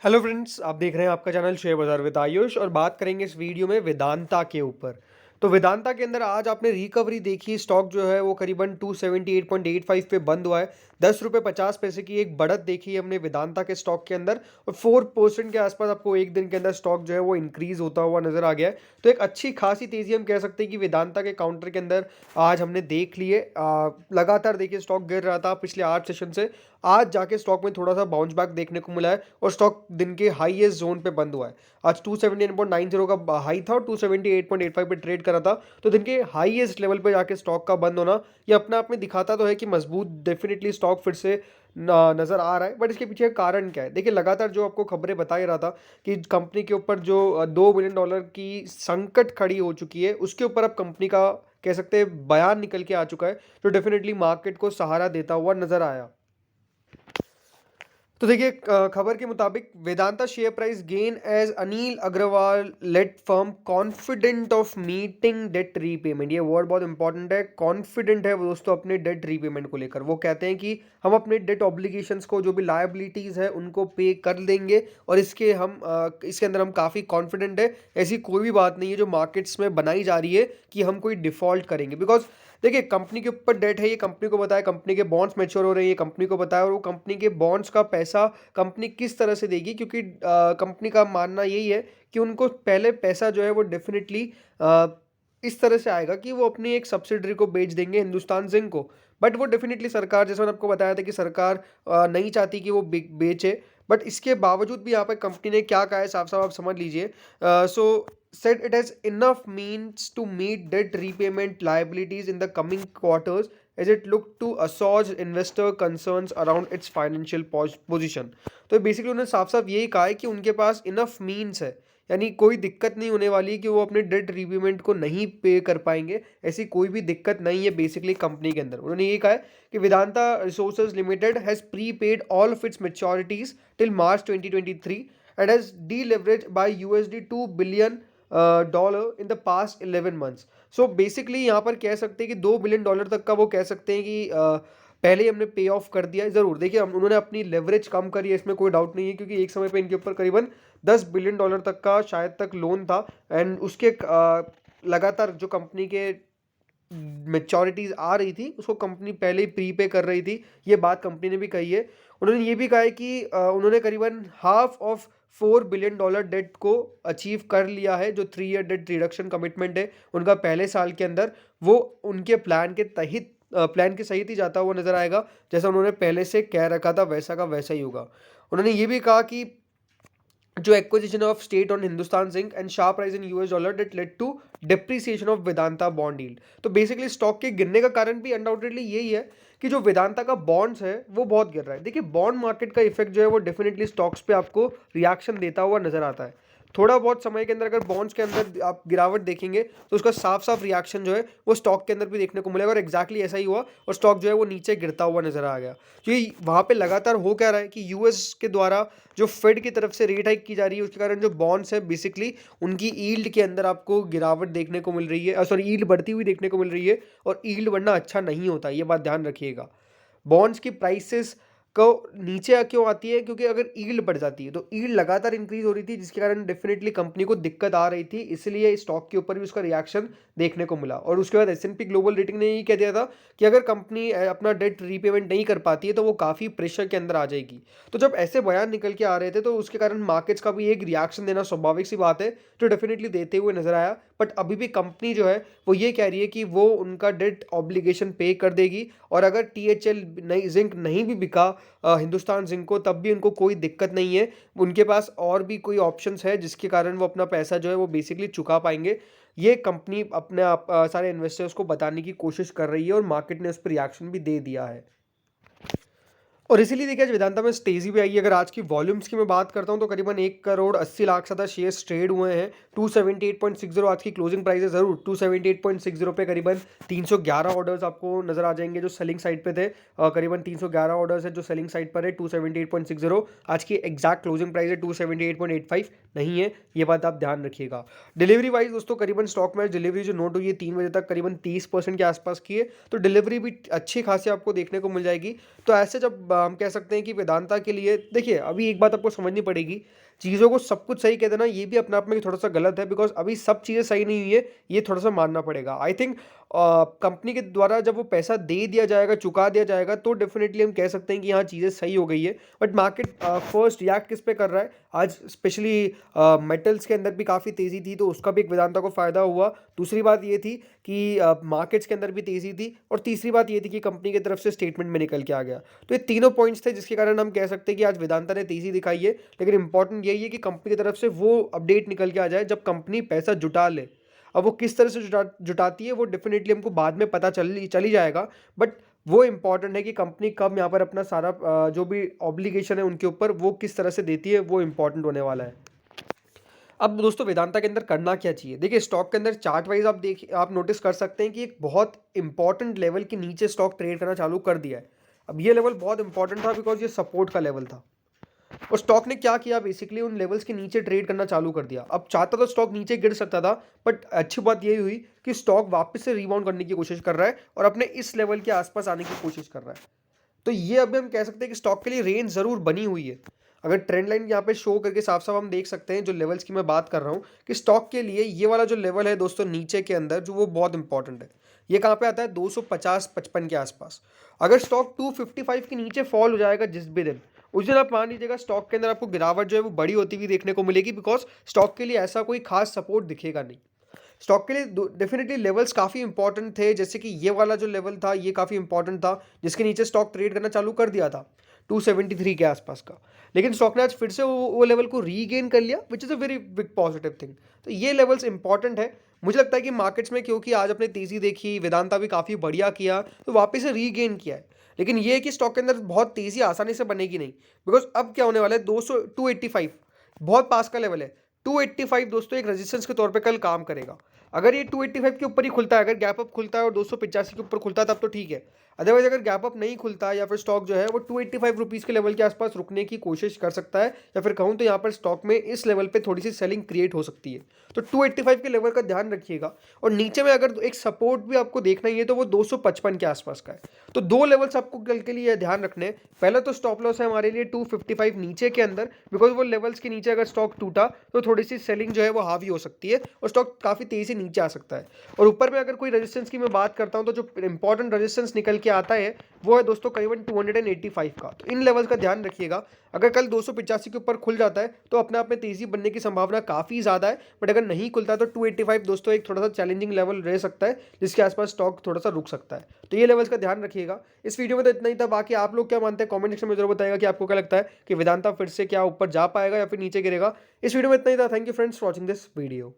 Hello friends, आप देख रहे हैं आपका चैनल शेयर बाजार विद आयुष और बात करेंगे इस वीडियो में वेदांता के ऊपर। तो वेदांता के अंदर आज आपने रिकवरी देखी। स्टॉक जो है वो करीबन 278.85 पे बंद हुआ है। 10 रुपये 50 पैसे की एक बढ़त देखी है हमने वेदांता के स्टॉक के अंदर और 4% के आसपास आपको एक दिन के अंदर स्टॉक जो है वो इंक्रीज होता हुआ नजर आ गया है। तो एक अच्छी खासी तेजी हम कह सकते हैं कि वेदांता के काउंटर के अंदर आज हमने देख लिए। लगातार देखिए स्टॉक गिर रहा था पिछले 8 सेशन से। आज जाके स्टॉक में थोड़ा सा बाउंस बैक देखने को मिला है और स्टॉक दिन के हाईएस्ट जोन पे बंद हुआ है। आज 279.90 का हाई था और 278.85 पे ट्रेड करा था। तो दिन के हाईएस्ट लेवल पे जाके स्टॉक का बंद होना ये अपने आप में दिखाता तो है कि मजबूत डेफिनेटली स्टॉक फिर से नजर आ रहा है। बट इसके पीछे कारण क्या है? देखिए लगातार जो आपको खबरें बता ही रहा था कि कंपनी के ऊपर जो $2 बिलियन की संकट खड़ी हो चुकी है, उसके ऊपर अब कंपनी का कह सकते हैं बयान निकल के आ चुका है, जो डेफिनेटली मार्केट को सहारा देता हुआ नजर आया। तो देखिए खबर के मुताबिक Vedanta share price gain as Anil Agarwal led firm confident of meeting debt repayment. ये वर्ड बहुत इंपॉर्टेंट है। कॉन्फिडेंट है वो दोस्तों अपने डेट रीपेमेंट को लेकर। वो कहते हैं कि हम अपने डेट ऑब्लिगेशंस को, जो भी लायबिलिटीज है, उनको पे कर लेंगे और इसके अंदर हम काफ़ी कॉन्फिडेंट है। ऐसी कोई भी बात नहीं है जो मार्केट्स में बनाई जा रही है कि हम कोई डिफॉल्ट करेंगे। बिकॉज देखिए कंपनी के ऊपर डेट है, ये कंपनी को बताया, कंपनी के बॉन्ड्स मैच्योर हो रहे हैं, ये कंपनी को बताया, और वो कंपनी के बॉन्ड्स का पैसा कंपनी किस तरह से देगी, क्योंकि कंपनी का मानना यही है कि उनको पहले पैसा जो है वो डेफिनेटली इस तरह से आएगा कि वो अपनी एक सब्सिडरी को बेच देंगे, हिंदुस्तान जिंक को। बट वो डेफिनेटली सरकार, जैसा मैंने आपको बताया था कि सरकार नहीं चाहती कि वो बेचे। बट इसके बावजूद भी यहाँ पर कंपनी ने क्या कहा है साफ साफ आप समझ लीजिए। सो said it has enough means to meet debt repayment liabilities in the coming quarters as it looked to assuage investor concerns around its financial position। तो बेसिकली उन्होंने साफ साफ यही कहा है कि उनके पास इनफ मीन्स है, यानी कोई दिक्कत नहीं होने वाली कि वो अपने डेट रीपेमेंट को नहीं पे कर पाएंगे। ऐसी कोई भी दिक्कत नहीं है बेसिकली कंपनी के अंदर। उन्होंने ये कहा है कि Vedanta resources limited has prepaid all of its maturities till March 2023 and has deleverage by $2 billion dollar in the past 11 months. So basically यहाँ पर कह सकते हैं कि $2 बिलियन तक का वो कह सकते हैं कि पहले ही हमने पे ऑफ कर दिया है। ज़रूर देखिए उन्होंने अपनी लेवरेज कम करी है, इसमें कोई डाउट नहीं है, क्योंकि एक समय पे इनके ऊपर करीबन $10 बिलियन तक का शायद तक लोन था। एंड उसके लगातार जो कंपनी के मैच्योरिटीज आ रही थी उसको कंपनी पहले ही प्री पे कर रही थी। ये बात कंपनी ने भी कही है। उन्होंने ये भी कहा है कि उन्होंने करीबन हाफ ऑफ $4 बिलियन डेट को अचीव कर लिया है। जो 3 ईयर डेट रिडक्शन कमिटमेंट है उनका पहले साल के अंदर, वो उनके प्लान के सहित ही जाता हुआ नजर आएगा। जैसा उन्होंने पहले से कह रखा था वैसा का वैसा ही होगा। उन्होंने ये भी कहा कि जो acquisition of stake on Hindustan zinc and sharp rise in US dollar debt led to depreciation of Vedanta bond yield. तो बेसिकली स्टॉक के गिरने का कारण भी अनडाउटेडली यही है कि जो वेदांता का बॉन्ड्स है वो बहुत गिर रहा है। देखिए बॉन्ड मार्केट का इफेक्ट जो है वो डेफिनेटली स्टॉक्स पे आपको रिएक्शन देता हुआ नजर आता है। थोड़ा बहुत समय के अंदर अगर बॉन्ड्स के अंदर आप गिरावट देखेंगे तो उसका साफ साफ रिएक्शन जो है वो स्टॉक के अंदर भी देखने को मिलेगा, और एक्जैक्टली ऐसा ही हुआ और स्टॉक जो है वो नीचे गिरता हुआ नजर आ गया। क्योंकि वहाँ पे लगातार हो क्या रहा है कि यूएस के द्वारा जो फेड की तरफ से रेट हाइक की जा रही है, उसके कारण जो बॉन्ड्स है बेसिकली उनकी यील्ड के अंदर आपको गिरावट देखने को मिल रही है, सॉरी यील्ड बढ़ती हुई देखने को मिल रही है। और यील्ड बढ़ना अच्छा नहीं होता, ये बात ध्यान रखिएगा। बॉन्ड्स की प्राइसेस को नीचे क्यों आती है? क्योंकि अगर यील्ड बढ़ जाती है तो यील्ड लगातार इंक्रीज हो रही थी, जिसके कारण डेफिनेटली कंपनी को दिक्कत आ रही थी, इसलिए स्टॉक के ऊपर भी उसका रिएक्शन देखने को मिला। और उसके बाद एस&पी ग्लोबल रेटिंग ने ये कह दिया था कि अगर कंपनी अपना डेट रीपेमेंट नहीं कर पाती है तो वो काफ़ी प्रेशर के अंदर आ जाएगी। तो जब ऐसे बयान निकल के आ रहे थे तो उसके कारण मार्केट्स का भी एक रिएक्शन देना स्वाभाविक सी बात है, जो डेफिनेटली देते हुए नजर आया। बट अभी भी कंपनी जो है वो ये कह रही है कि वो उनका डेट ऑब्लिगेशन पे कर देगी, और अगर THL नहीं जिंक नहीं भी बिका हिंदुस्तान जिंक को, तब भी उनको कोई दिक्कत नहीं है। उनके पास और भी कोई ऑप्शंस है जिसके कारण वो अपना पैसा जो है वो बेसिकली चुका पाएंगे। ये कंपनी अपने आप सारे इन्वेस्टर्स को बताने की कोशिश कर रही है और मार्केट ने उस पर रिएक्शन भी दे दिया है। और इसीलिए देखिए आज वेदांता में तेजी भी आई है। अगर आज की वॉल्यूम्स की मैं बात करता हूं तो करीबन 1 करोड़ 80 लाख ज़्यादा शेयर्स ट्रेड हुए हैं। 278.60 आज की क्लोजिंग प्राइस है। ज़रूर 278.60 पे करीबन 311 ऑर्डर्स आपको नजर आ जाएंगे जो सेलिंग साइड पे थे। करीबन 311 ऑर्डर्स है जो सेलिंग साइड पर है। 278.60 आज की एग्जैक्ट क्लोजिंग प्राइस है, 278.85 नहीं है, ये बात आप ध्यान रखिएगा। डिलीवरी वाइज दोस्तों करीबन स्टॉक में डिलीवरी जो नोट हुई है 3 बजे तक करीबन 30% के आसपास की है, तो डिलीवरी भी अच्छी खासी आपको देखने को मिल जाएगी। तो ऐसे जब हम कह सकते हैं कि वेदांता के लिए देखिए, अभी एक बात आपको समझनी पड़ेगी, चीज़ों को सब कुछ सही कह देना ये भी अपने आप में थोड़ा सा गलत है, बिकॉज अभी सब चीज़ें सही नहीं हुई है, ये थोड़ा सा मानना पड़ेगा। आई थिंक कंपनी के द्वारा जब वो पैसा दे दिया जाएगा, चुका दिया जाएगा, तो डेफिनेटली हम कह सकते हैं कि हाँ चीज़ें सही हो गई है। बट मार्केट फर्स्ट रिएक्ट किस पे कर रहा है आज, स्पेशली मेटल्स के अंदर भी काफ़ी तेज़ी थी, तो उसका भी एक वेदांता को फ़ायदा हुआ। दूसरी बात ये थी कि मार्केट्स के अंदर भी तेज़ी थी, और तीसरी बात ये थी कि कंपनी की तरफ से स्टेटमेंट में निकल के आ गया। तो ये तीनों पॉइंट्स थे जिसके कारण हम कह सकते हैं कि आज वेदांता ने तेज़ी दिखाई है। लेकिन इंपॉर्टेंट यही है कि कंपनी की तरफ से वो अपडेट निकल के आ जाए जब कंपनी पैसा जुटा ले। अब वो किस तरह से जुटाती है वो डेफिनेटली हमको बाद में पता चली जाएगा। बट वो इंपॉर्टेंट है कि कंपनी कब यहाँ पर अपना सारा जो भी ऑब्लिगेशन है उनके ऊपर वो किस तरह से देती है, वो इंपॉर्टेंट होने वाला है। अब दोस्तों वेदांता के अंदर करना क्या चाहिए, देखिए स्टॉक के अंदर चार्ट वाइज आप नोटिस कर सकते हैं कि एक बहुत इंपॉर्टेंट लेवल के नीचे स्टॉक ट्रेड करना चालू कर दिया है। अब ये लेवल बहुत इंपॉर्टेंट था बिकॉज ये सपोर्ट का लेवल था, और स्टॉक ने क्या किया, बेसिकली उन लेवल्स के नीचे ट्रेड करना चालू कर दिया। अब चाहता तो स्टॉक नीचे गिर सकता था, बट अच्छी बात यही हुई कि स्टॉक वापस से रिबाउंड करने की कोशिश कर रहा है और अपने इस लेवल के आसपास आने की कोशिश कर रहा है। तो ये अभी हम कह सकते हैं कि स्टॉक के लिए रेंज जरूर बनी हुई है। अगर ट्रेंड लाइन यहाँ पे शो करके साफ साफ हम देख सकते हैं जो लेवल्स की मैं बात कर रहा हूँ, कि स्टॉक के लिए ये वाला जो लेवल है दोस्तों नीचे के अंदर, जो वो बहुत इंपॉर्टेंट है। ये कहाँ पे आता है, 250-55 के आसपास। अगर स्टॉक 255 के नीचे फॉल हो जाएगा जिस भी दिन, उस दिन आप मान लीजिएगा स्टॉक के अंदर आपको गिरावट जो है वो बड़ी होती हुई देखने को मिलेगी, बिकॉज स्टॉक के लिए ऐसा कोई खास सपोर्ट दिखेगा नहीं। स्टॉक के लिए डेफिनेटली लेवल्स काफ़ी इंपॉर्टेंट थे, जैसे कि ये वाला जो लेवल था ये काफ़ी इंपॉर्टेंट था, जिसके नीचे स्टॉक ट्रेड करना चालू कर दिया था 273 के आसपास का। लेकिन स्टॉक ने आज फिर से वो लेवल को रीगेन कर लिया, which is a very big positive thing. तो ये लेवल्स इंपॉर्टेंट है। मुझे लगता है कि मार्केट्स में क्योंकि आज अपने तेज़ी देखी, वेदांता भी काफ़ी बढ़िया किया, तो वापस से रीगेन किया है। लेकिन ये है कि स्टॉक के अंदर बहुत तेज़ी आसानी से बनेगी नहीं, बिकॉज अब क्या होने वाला है, 285 बहुत पास का लेवल है। 285 दोस्तों एक रेजिस्टेंस के तौर पे कल काम करेगा। अगर ये 285 के ऊपर ही खुलता है, अगर गैप अप खुलता है और 285 के ऊपर खुलता है तब तो ठीक है। अदरवाइज अगर गैप अप नहीं खुलता है या फिर स्टॉक जो है वो 285 रुपीज़ के लेवल के आसपास रुकने की कोशिश कर सकता है, या फिर कहूँ तो यहाँ पर स्टॉक में इस लेवल पे थोड़ी सी सेलिंग क्रिएट हो सकती है। तो 285 के लेवल का ध्यान रखिएगा। और नीचे में अगर एक सपोर्ट भी आपको देखना ही है तो वो 255 के आसपास का है। तो दो लेवल्स आपको कल के लिए ध्यान रखने हैं। पहला तो स्टॉप लॉस है हमारे लिए 255 नीचे के अंदर, बिकॉज वो लेवल्स के नीचे अगर स्टॉक टूटा तो थोड़ी सी सेलिंग जो है वो हावी हो सकती है और स्टॉक काफ़ी तेज़ी से नीचे आ सकता है। और ऊपर में अगर कोई रेजिस्टेंस की मैं बात करता हूँ तो जो इंपॉर्टेंट रेजिस्टेंस निकल के आता है वो है दोस्तों करीबन 285 का। तो इन लेवल्स का ध्यान रखिएगा। अगर कल 285 के ऊपर खुल जाता है तो अपने आप में तेज़ी बनने की संभावना काफ़ी ज़्यादा है, बट अगर नहीं खुलता है तो 285 दोस्तों एक थोड़ा सा चैलेंजिंग लेवल रह सकता है, जिसके आसपास स्टॉक थोड़ा सा रुक सकता है। तो ये लेवल्स का ध्यान रखिएगा। इस वीडियो में तो इतना ही था। बाकी आप लोग क्या मानते हैं कमेंट सेक्शन में जरूर बताएगा कि आपको क्या लगता है कि वेदांता फिर से क्या ऊपर जा पाएगा या फिर नीचे गिरेगा। इस वीडियो में इतना ही था। Thank you friends for watching this video.